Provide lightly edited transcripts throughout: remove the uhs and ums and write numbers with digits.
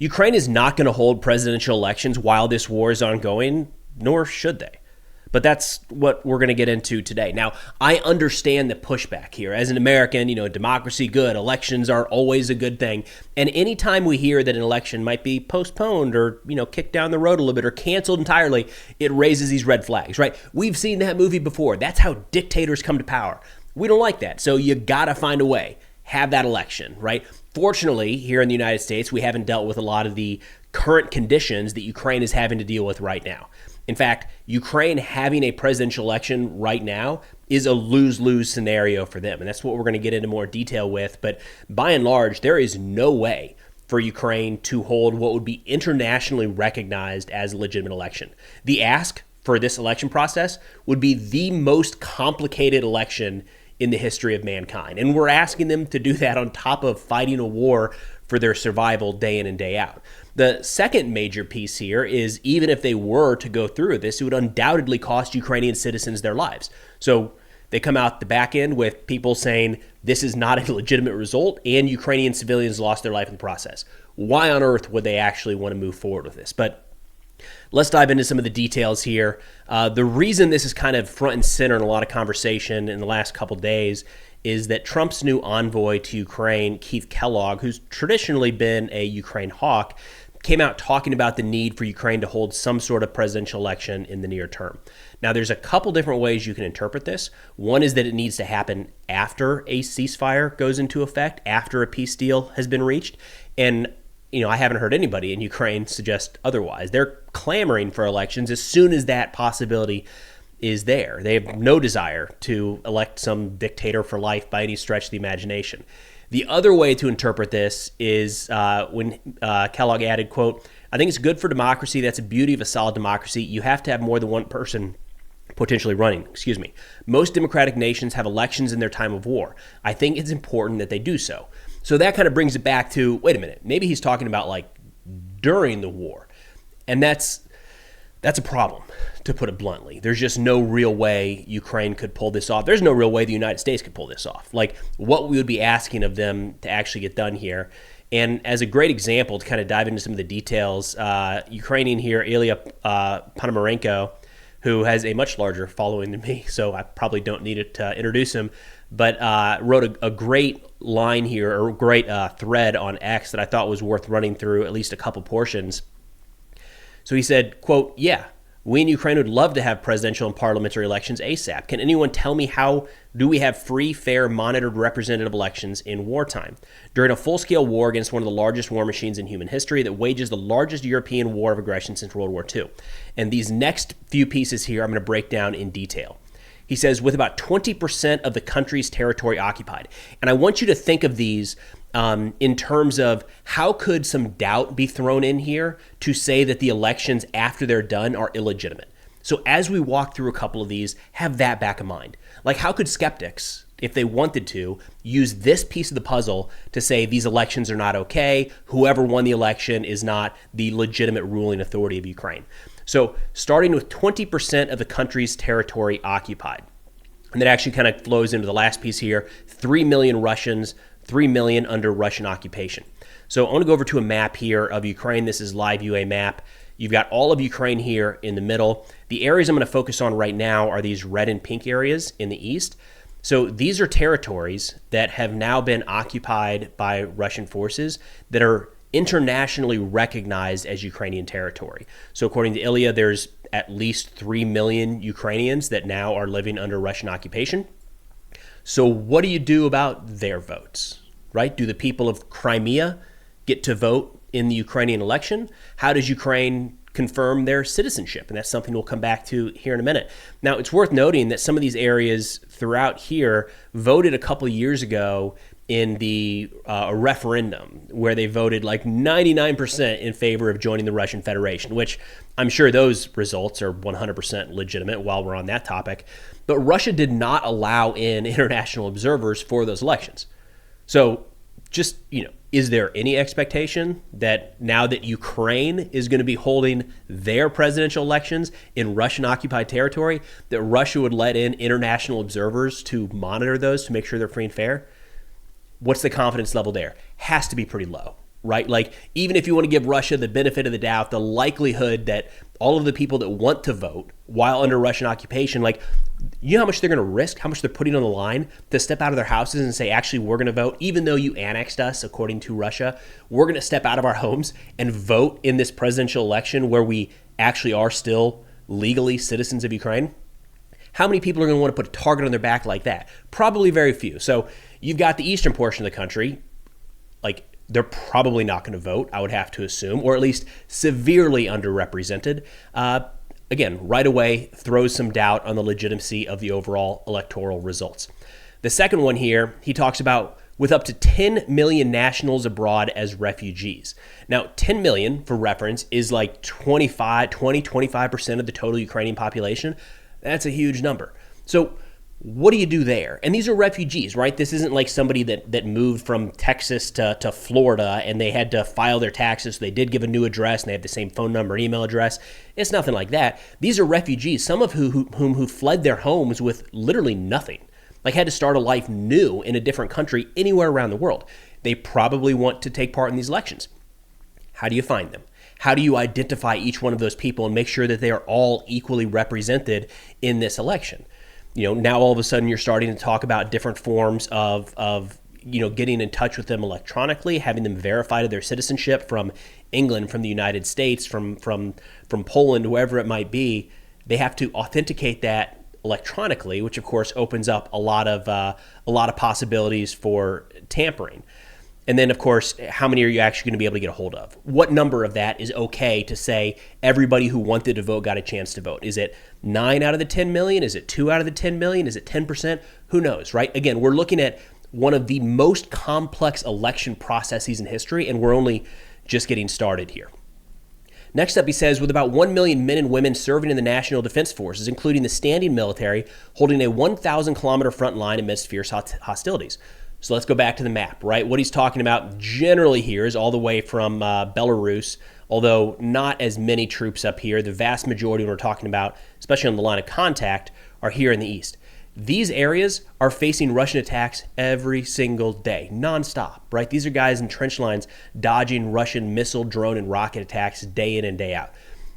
Ukraine is not going to hold presidential elections while this war is ongoing, nor should they. But that's what we're going to get into today. Now, I understand the pushback here. As an American, democracy, good. Elections are always a good thing. And anytime we hear that an election might be postponed or, kicked down the road a little bit or canceled entirely, it raises these red flags, right? We've seen that movie before. That's how dictators come to power. We don't like that. So you got to find a way. Have that election, right? Fortunately, here in the United States, we haven't dealt with a lot of the current conditions that Ukraine is having to deal with right now. In fact, Ukraine having a presidential election right now is a lose-lose scenario for them. And that's what we're going to get into more detail with. But by and large, there is no way for Ukraine to hold what would be internationally recognized as a legitimate election. The ask for this election process would be the most complicated election in the history of mankind. And we're asking them to do that on top of fighting a war for their survival day in and day out. The second major piece here is even if they were to go through this, it would undoubtedly cost Ukrainian citizens their lives. So they come out the back end with people saying this is not a legitimate result and Ukrainian civilians lost their life in the process. Why on earth would they actually want to move forward with this? But let's dive into some of the details here. The reason this is kind of front and center in a lot of conversation in the last couple of days is that Trump's new envoy to Ukraine, Keith Kellogg, who's traditionally been a Ukraine hawk, came out talking about the need for Ukraine to hold some sort of presidential election in the near term. Now, there's a couple different ways you can interpret this. One is that it needs to happen after a ceasefire goes into effect, after a peace deal has been reached. And I haven't heard anybody in Ukraine suggest otherwise. They're clamoring for elections as soon as that possibility is there. They have no desire to elect some dictator for life by any stretch of the imagination. The other way to interpret this is when Kellogg added, quote, "I think it's good for democracy. That's a beauty of a solid democracy. You have to have more than one person potentially running. Most democratic nations have elections in their time of war. I think it's important that they do so." So that kind of brings it back to, wait a minute, maybe he's talking about like during the war. And that's a problem, to put it bluntly. There's just no real way Ukraine could pull this off. There's no real way the United States could pull this off. Like what we would be asking of them to actually get done here. And as a great example to kind of dive into some of the details, Ukrainian here, Ilya Ponomarenko, who has a much larger following than me, so I probably don't need to introduce him, but wrote a great line here, or a great thread on X that I thought was worth running through at least a couple portions. So he said, quote, "Yeah, we in Ukraine would love to have presidential and parliamentary elections ASAP. Can anyone tell me how do we have free, fair, monitored representative elections in wartime? During a full-scale war against one of the largest war machines in human history that wages the largest European war of aggression since World War II. And these next few pieces here I'm going to break down in detail. He says, with about 20% of the country's territory occupied. And I want you to think of these in terms of how could some doubt be thrown in here to say that the elections after they're done are illegitimate. So as we walk through a couple of these, have that back in mind. Like how could skeptics, if they wanted to, use this piece of the puzzle to say these elections are not okay, whoever won the election is not the legitimate ruling authority of Ukraine. So starting with 20% of the country's territory occupied. And that actually kind of flows into the last piece here, 3 million Russians, 3 million under Russian occupation. So I want to go over to a map here of Ukraine. This is live UA map. You've got all of Ukraine here in the middle. The areas I'm going to focus on right now are these red and pink areas in the east. So these are territories that have now been occupied by Russian forces that are internationally recognized as Ukrainian territory. So according to Ilya, there's at least 3 million Ukrainians that now are living under Russian occupation. So what do you do about their votes, right? Do the people of Crimea get to vote in the Ukrainian election? How does Ukraine confirm their citizenship? And that's something we'll come back to here in a minute. Now, it's worth noting that some of these areas throughout here voted a couple of years ago in the referendum where they voted like 99% in favor of joining the Russian Federation, which I'm sure those results are 100% legitimate while we're on that topic. But Russia did not allow in international observers for those elections. So just, is there any expectation that now that Ukraine is going to be holding their presidential elections in Russian occupied territory, that Russia would let in international observers to monitor those to make sure they're free and fair? What's the confidence level there? Has to be pretty low. right? Like, even if you want to give Russia the benefit of the doubt, the likelihood that all of the people that want to vote while under Russian occupation, like, you know how much they're going to risk, how much they're putting on the line to step out of their houses and say, actually, we're going to vote, even though you annexed us, according to Russia, we're going to step out of our homes and vote in this presidential election where we actually are still legally citizens of Ukraine. How many people are going to want to put a target on their back like that? Probably very few. So you've got the eastern portion of the country, like, they're probably not going to vote, I would have to assume, or at least severely underrepresented. Again, right away throws some doubt on the legitimacy of the overall electoral results. The second one here, he talks about with up to 10 million nationals abroad as refugees. Now, 10 million, for reference, is like 25% of the total Ukrainian population. That's a huge number. So what do you do there? And these are refugees, right? This isn't like somebody that moved from Texas to Florida and they had to file their taxes. So they did give a new address and they have the same phone number, email address. It's nothing like that. These are refugees, some of whom fled their homes with literally nothing, like had to start a life new in a different country anywhere around the world. They probably want to take part in these elections. How do you find them? How do you identify each one of those people and make sure that they are all equally represented in this election? You know, now all of a sudden you're starting to talk about different forms of getting in touch with them electronically, having them verified their citizenship from England, from the United States, from Poland, whoever it might be. They have to authenticate that electronically, which of course opens up a lot of possibilities for tampering. And then, of course, how many are you actually going to be able to get a hold of? What number of that is okay to say everybody who wanted to vote got a chance to vote? Is it 9 out of the 10 million? Is it 2 out of the 10 million? Is it 10%? Who knows, right? Again, we're looking at one of the most complex election processes in history, and we're only just getting started here. Next up, he says, with about 1 million men and women serving in the National Defense Forces, including the standing military, holding a 1,000-kilometer front line amidst fierce hostilities. So let's go back to the map, right? What he's talking about generally here is all the way from Belarus, although not as many troops up here. The vast majority we're talking about, especially on the line of contact, are here in the east. These areas are facing Russian attacks every single day, nonstop, right? These are guys in trench lines dodging Russian missile, drone, and rocket attacks day in and day out.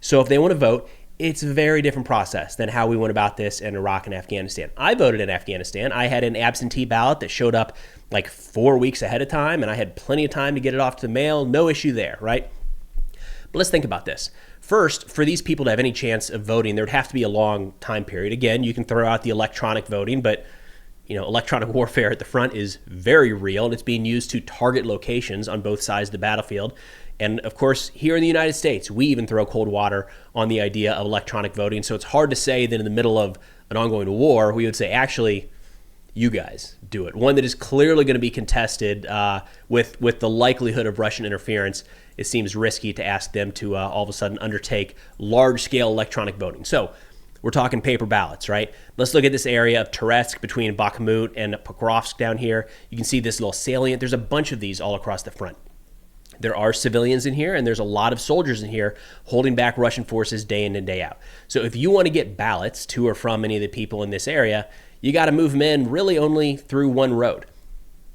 So if they want to vote, it's a very different process than how we went about this in Iraq and Afghanistan. I voted in Afghanistan. I had an absentee ballot that showed up like 4 weeks ahead of time, and I had plenty of time to get it off to the mail. No issue there, right? But let's think about this. First, for these people to have any chance of voting, there would have to be a long time period. Again, you can throw out the electronic voting, but electronic warfare at the front is very real, and it's being used to target locations on both sides of the battlefield. And of course, here in the United States, we even throw cold water on the idea of electronic voting. So it's hard to say that in the middle of an ongoing war, we would say, actually, you guys do it. One that is clearly going to be contested with the likelihood of Russian interference. It seems risky to ask them to all of a sudden undertake large-scale electronic voting. So we're talking paper ballots, right? Let's look at this area of Toretsk between Bakhmut and Pokrovsk down here. You can see this little salient. There's a bunch of these all across the front. There are civilians in here, and there's a lot of soldiers in here holding back Russian forces day in and day out. So if you want to get ballots to or from any of the people in this area, you got to move them in really only through one road.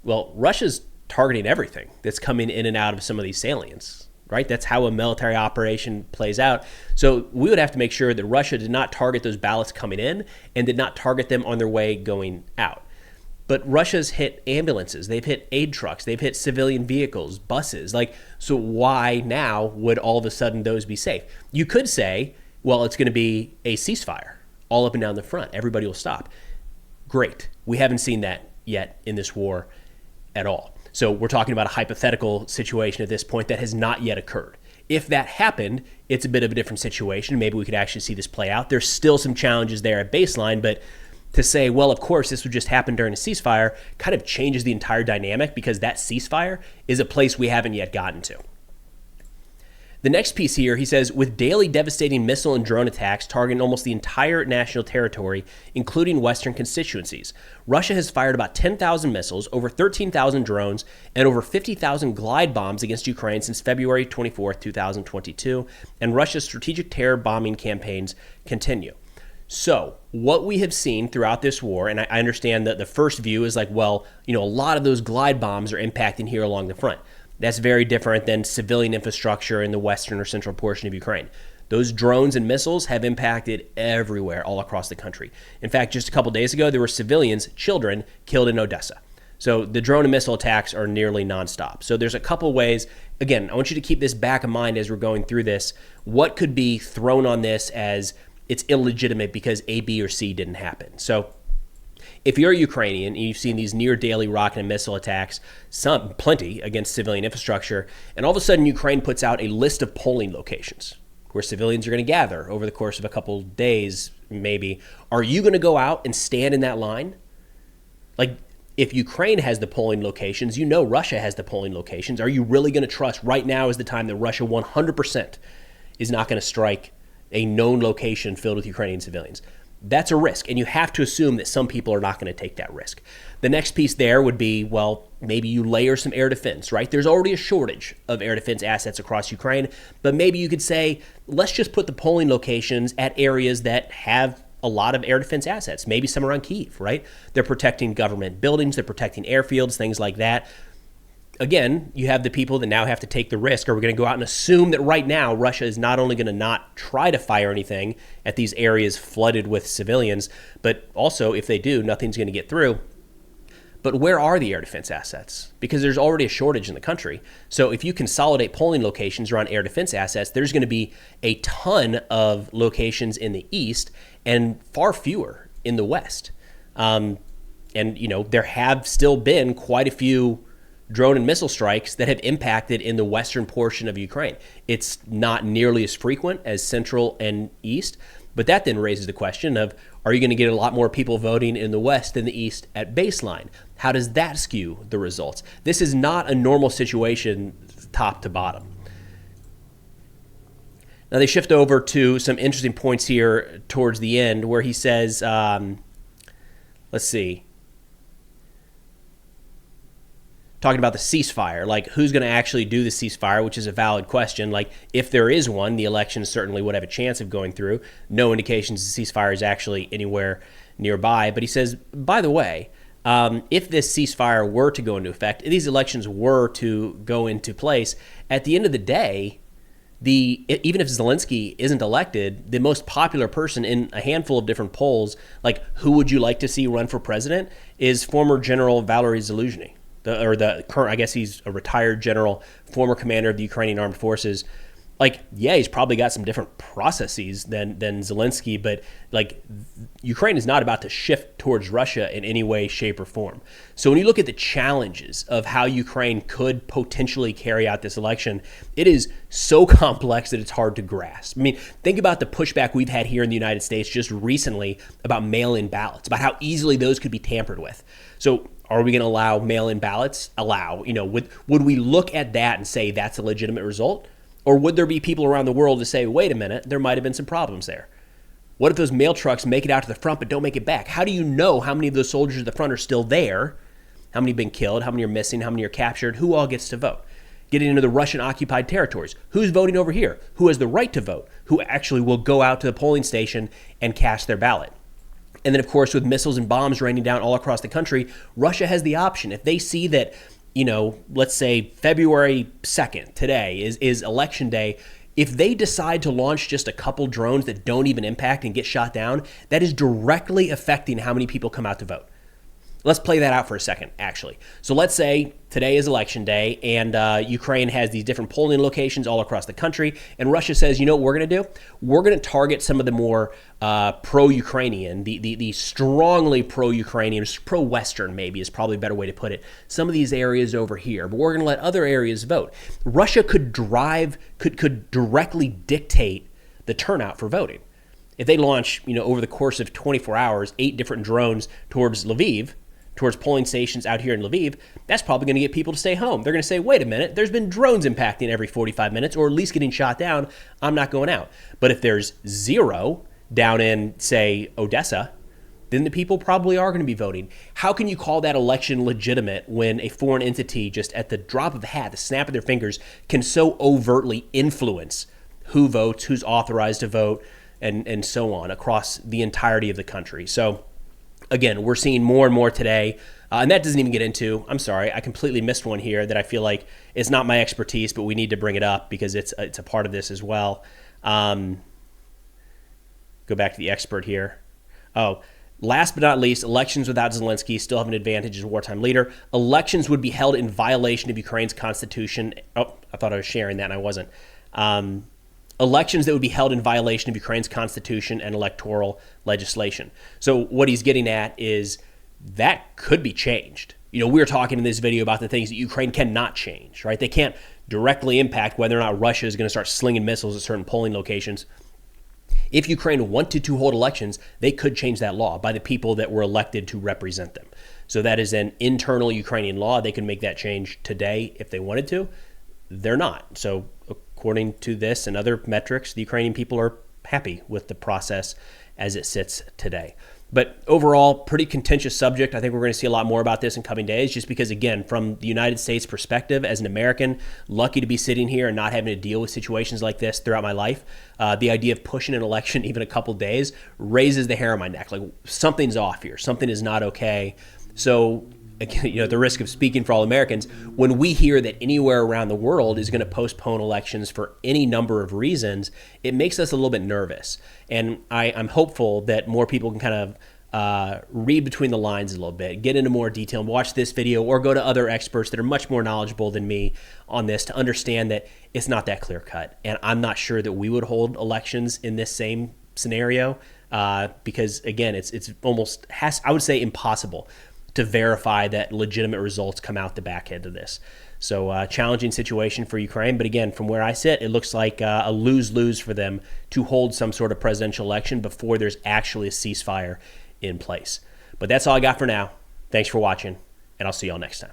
Well, Russia's targeting everything that's coming in and out of some of these salients, right? That's how a military operation plays out. So we would have to make sure that Russia did not target those ballots coming in and did not target them on their way going out. But Russia's hit ambulances, they've hit aid trucks, they've hit civilian vehicles, buses. So why now would all of a sudden those be safe? You could say, well, it's going to be a ceasefire all up and down the front. Everybody will stop. Great. We haven't seen that yet in this war at all. So we're talking about a hypothetical situation at this point that has not yet occurred. If that happened, it's a bit of a different situation. Maybe we could actually see this play out. There's still some challenges there at baseline, but to say, well, of course, this would just happen during a ceasefire kind of changes the entire dynamic because that ceasefire is a place we haven't yet gotten to. The next piece here, he says, with daily devastating missile and drone attacks targeting almost the entire national territory, including Western constituencies, Russia has fired about 10,000 missiles, over 13,000 drones, and over 50,000 glide bombs against Ukraine since February 24, 2022, and Russia's strategic terror bombing campaigns continue. So what we have seen throughout this war, and I understand that the first view is like, well, a lot of those glide bombs are impacting here along the front. That's very different than civilian infrastructure in the western or central portion of Ukraine. Those drones and missiles have impacted everywhere, all across the country. In fact, just a couple days ago, there were civilians, children, killed in Odessa. So the drone and missile attacks are nearly nonstop. So there's a couple ways. Again, I want you to keep this back in mind as we're going through this. What could be thrown on this as it's illegitimate because A, B, or C didn't happen? So if you're a Ukrainian and you've seen these near daily rocket and missile attacks, plenty against civilian infrastructure, and all of a sudden Ukraine puts out a list of polling locations where civilians are going to gather over the course of a couple days, maybe, are you going to go out and stand in that line? Like, if Ukraine has the polling locations, you know Russia has the polling locations. Are you really going to trust right now is the time that Russia 100% is not going to strike a known location filled with Ukrainian civilians? That's a risk, and you have to assume that some people are not going to take that risk. The next piece there would be, well, maybe you layer some air defense, right? There's already a shortage of air defense assets across Ukraine, but maybe you could say, let's just put the polling locations at areas that have a lot of air defense assets, maybe some around Kyiv, right? They're protecting government buildings, they're protecting airfields, things like that. Again, you have the people that now have to take the risk. Are we going to go out and assume that right now Russia is not only going to not try to fire anything at these areas flooded with civilians, but also if they do, nothing's going to get through? But where are the air defense assets? Because there's already a shortage in the country. So if you consolidate polling locations around air defense assets, there's going to be a ton of locations in the east and far fewer in the west. And, you know, there have still been quite a few drone and missile strikes that have impacted in the western portion of Ukraine. It's not nearly as frequent as central and east, but that then raises the question of, are you going to get a lot more people voting in the west than the east at baseline? How does that skew the results? This is not a normal situation top to bottom. Now they shift over to some interesting points here towards the end where he says, let's see, talking about the ceasefire, like who's going to actually do the ceasefire, which is a valid question. Like if there is one, the election certainly would have a chance of going through. No indications the ceasefire is actually anywhere nearby. But he says, by the way, if this ceasefire were to go into effect, if these elections were to go into place, at the end of the day, even if Zelensky isn't elected, the most popular person in a handful of different polls, like who would you like to see run for president, is former General Valery Zaluzhny. The current, I guess he's a retired general, former commander of the Ukrainian armed forces. Like, yeah, he's probably got some different processes than Zelensky, but like Ukraine is not about to shift towards Russia in any way, shape, or form. So when you look at the challenges of how Ukraine could potentially carry out this election, it is so complex that it's hard to grasp. I mean, think about the pushback we've had here in the United States just recently about mail-in ballots, about how easily those could be tampered with. So are we going to allow mail-in ballots? Would we look at that and say that's a legitimate result? Or would there be people around the world to say, wait a minute, there might have been some problems there? What if those mail trucks make it out to the front but don't make it back? How do you know how many of those soldiers at the front are still there? How many have been killed? How many are missing? How many are captured? Who all gets to vote? Getting into the Russian-occupied territories. Who's voting over here? Who has the right to vote? Who actually will go out to the polling station and cast their ballot? And then, of course, with missiles and bombs raining down all across the country, Russia has the option. If they see that, let's say February 2nd, today is election day, if they decide to launch just a couple drones that don't even impact and get shot down, that is directly affecting how many people come out to vote. Let's play that out for a second, actually. So let's say today is election day and Ukraine has these different polling locations all across the country. And Russia says, you know what we're going to do? We're going to target some of the more pro-Ukrainian, the strongly pro-Ukrainian, pro-Western maybe is probably a better way to put it, some of these areas over here. But we're going to let other areas vote. Russia could directly dictate the turnout for voting. If they launch, over the course of 24 hours, 8 different drones towards Lviv, towards polling stations out here in Lviv, that's probably going to get people to stay home. They're going to say, wait a minute, there's been drones impacting every 45 minutes or at least getting shot down. I'm not going out. But if there's 0 down in, say, Odessa, then the people probably are going to be voting. How can you call that election legitimate when a foreign entity just at the drop of a hat, the snap of their fingers, can so overtly influence who votes, who's authorized to vote, and so on across the entirety of the country? So again, we're seeing more and more today And that doesn't even get into, I'm sorry, I completely missed one here that I feel like is not my expertise, but we need to bring it up because it's a part of this as well. Go back to the expert here. Oh, last but not least, elections without Zelensky still have an advantage as wartime leader. Elections would be held in violation of Ukraine's constitution. Oh, I thought I was sharing that and I wasn't. Elections that would be held in violation of Ukraine's constitution and electoral legislation. So what he's getting at is that could be changed. You know, we were talking in this video about the things that Ukraine cannot change, right? They can't directly impact whether or not Russia is going to start slinging missiles at certain polling locations. If Ukraine wanted to hold elections, they could change that law by the people that were elected to represent them. So that is an internal Ukrainian law. They can make that change today if they wanted to. They're not. So according to this and other metrics, the Ukrainian people are happy with the process as it sits today. But overall, pretty contentious subject. I think we're going to see a lot more about this in coming days, just because, again, from the United States perspective, as an American, lucky to be sitting here and not having to deal with situations like this throughout my life, the idea of pushing an election even a couple days raises the hair on my neck. Like, something's off here. Something is not okay. So, again, you know, at the risk of speaking for all Americans, when we hear that anywhere around the world is going to postpone elections for any number of reasons, it makes us a little bit nervous. And I'm hopeful that more people can kind of read between the lines a little bit, get into more detail, and watch this video or go to other experts that are much more knowledgeable than me on this to understand that it's not that clear cut. And I'm not sure that we would hold elections in this same scenario because, again, it's almost, I would say, impossible to verify that legitimate results come out the back end of this. So challenging situation for Ukraine. But again, from where I sit, it looks like a lose-lose for them to hold some sort of presidential election before there's actually a ceasefire in place. But that's all I got for now. Thanks for watching, and I'll see y'all next time.